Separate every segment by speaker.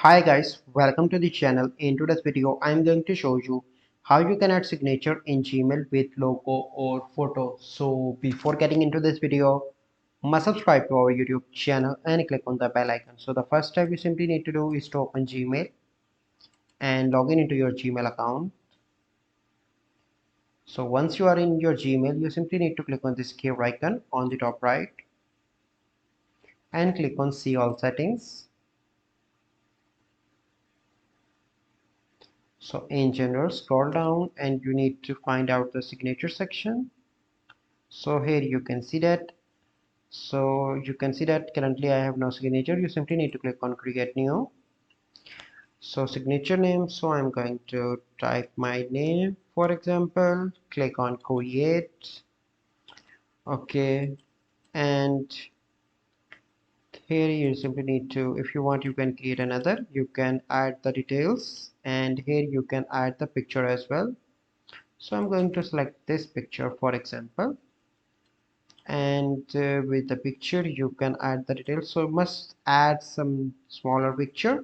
Speaker 1: Hi guys, welcome to the channel. In today's video, I'm going to show you how you can add signature in Gmail with logo or photo. So before getting into this video, must subscribe to our YouTube channel and click on the bell icon. So the first step you simply need to do is to open Gmail and log in into your Gmail account. So once you are in your Gmail, you simply need to click on this gear icon on the top right and click on see all settings. So in general, scroll down and you need to find out the signature section. So here you can see that currently I have no signature. You simply need to click on create new. So signature name, so I'm going to type my name, for example, click on create. Okay, and here you simply need to, if you want, you can create another, you can add the details, and here you can add the picture as well. So I'm going to select this picture, for example, and with the picture you can add the details. So you must add some smaller picture,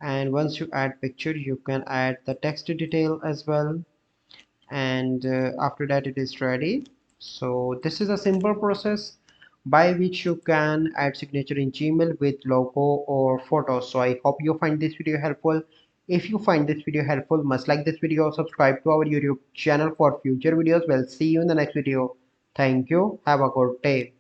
Speaker 1: and once you add picture you can add the text detail as well, and after that it is ready. So this is a simple process by which you can add signature in Gmail with logo or photo. So I hope you find this video helpful. If you find this video helpful, must like this video, subscribe to our YouTube channel for future videos. We'll see you in the next video. Thank you, have a good day.